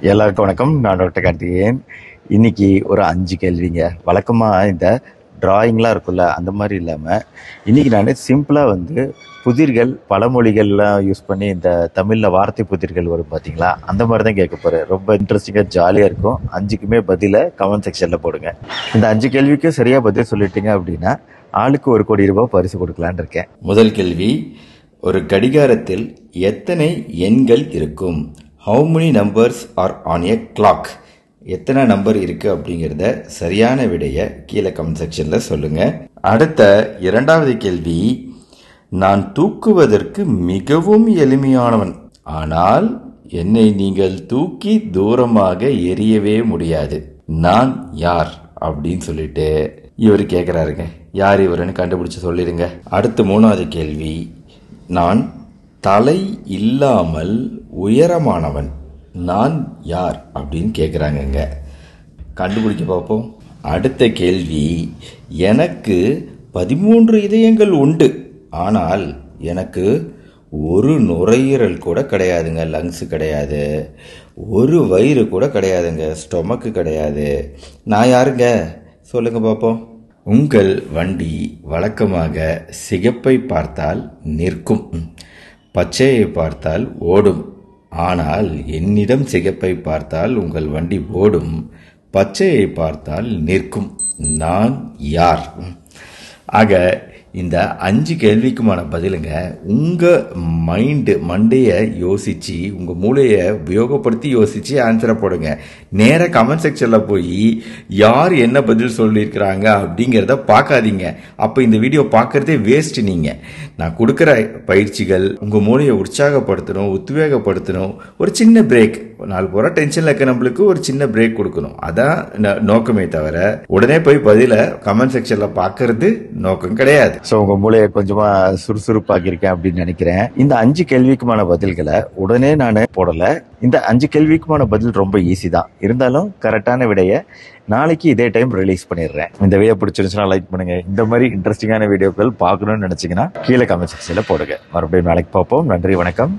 எல்லாருக்கும் வணக்கம். நான் டாக்டர் கார்த்திகேயன். இன்னைக்கு ஒரு 5 கேள்விங்க. வழக்கமாக இந்த டிராயிங்லாம் இருக்குல்ல, அந்த மாதிரி இல்லாமல் இன்னைக்கு நான் சிம்பிளாக புதிர்கள் பழமொழிகள்லாம் யூஸ் பண்ணி இந்த தமிழில் வார்த்தை புதிர்கள் வரும் பார்த்தீங்களா, அந்த மாதிரி தான் கேட்க போகிறேன். ரொம்ப இன்ட்ரெஸ்டிங்காக ஜாலியாக இருக்கும். 5க்குமே பதிலை கமெண்ட் செக்ஷனில் போடுங்க. இந்த 5 கேள்விக்கும் சரியாக பதில் சொல்லிட்டீங்க அப்படின்னா ஆளுக்கு 1 கோடி ரூபாய் பரிசு கொடுக்கலான்னு இருக்கேன். முதல் கேள்வி, ஒரு கடிகாரத்தில் எத்தனை எண்கள் இருக்கும்? How many numbers are on a clock? எத்தனை நம்பர் இருக்கு அப்படிங்கிறத சரியான விடைய கீழே கமெண்ட் செக்ஷன்ல சொல்லுங்க. அடுத்த 2வது கேள்வி, நான் தூக்குவதற்கு மிகவும் எளிமையானவன், ஆனால் என்னை நீங்கள் தூக்கி தூரமாக எரியவே முடியாது. நான் யார் அப்படின்னு சொல்லிட்டு இவர் கேட்கிறாருங்க. யார் இவருன்னு கண்டுபிடிச்சு சொல்லிடுங்க. அடுத்த 3வது கேள்வி, நான் தலை இல்லாமல் உயரமானவன், நான் யார் அப்படின்னு கேட்குறாங்கங்க. கண்டுபிடிக்க பார்ப்போம். அடுத்த கேள்வி, எனக்கு 13 இதயங்கள் உண்டு, ஆனால் எனக்கு ஒரு நுரையீரல் கூட கிடையாதுங்க, லங்ஸ் கிடையாது, ஒரு வயிறு கூட கிடையாதுங்க, ஸ்டொமக்கு கிடையாது. நான் யாருங்க சொல்லுங்க பார்ப்போம். உங்கள் வண்டி வழக்கமாக சிகப்பை பார்த்தால் நிற்கும், பச்சையை பார்த்தால் ஓடும். ஆனால் என்னிடம் சிகப்பை பார்த்தால் உங்கள் வண்டி ஓடும், பச்சையை பார்த்தால் நிற்கும். நான் யார்? ஆக இந்த 5 கேள்விக்குமான பதிலுங்க உங்கள் மண்டையை யோசித்து, உங்கள் மூளையை உபயோகப்படுத்தி யோசித்து ஆன்சரை போடுங்க. நேராக கமெண்ட் செக்ஷனில் போய் யார் என்ன பதில் சொல்லியிருக்கிறாங்க அப்படிங்கிறத பார்க்காதீங்க. அப்போ இந்த வீடியோ பார்க்குறதே வேஸ்ட். நீங்கள் நான் கொடுக்குற பயிற்சிகள் உங்கள் மூளையை உற்சாகப்படுத்தணும், உத்வேகப்படுத்தணும். ஒரு சின்ன பிரேக், நாலு போகிற டென்ஷனில் இருக்க நம்மளுக்கு ஒரு சின்ன பிரேக் கொடுக்கணும். அதான் நோக்கமே தவிர உடனே போய் பதிலை கமெண்ட் செக்ஷனில் பார்க்கறது நோக்கம் கிடையாது. ஸோ உங்கள் மூளையை கொஞ்சமாக சுறுசுறுப்பாக்கியிருக்கேன் அப்படின்னு நினைக்கிறேன். இந்த 5 கேள்விக்குமான பதில்களை உடனே நான் போடலை. இந்த 5 கேள்விக்குமான பதில் ரொம்ப ஈஸி தான். இருந்தாலும் கரெக்டான விடையை நாளைக்கு இதே டைம் ரிலீஸ் பண்ணிடுறேன். இந்த வீடியோ பிடிச்சிருந்துச்சுன்னா லைக் பண்ணுங்க. இந்த மாதிரி இன்ட்ரெஸ்டிங்கான வீடியோக்கள் பார்க்கணும்னு நினைச்சீங்கன்னா கீழே கமெண்ட் செக்ஷனில் போடுங்க. மறுபடியும் நாளைக்கு பார்ப்போம். நன்றி, வணக்கம்.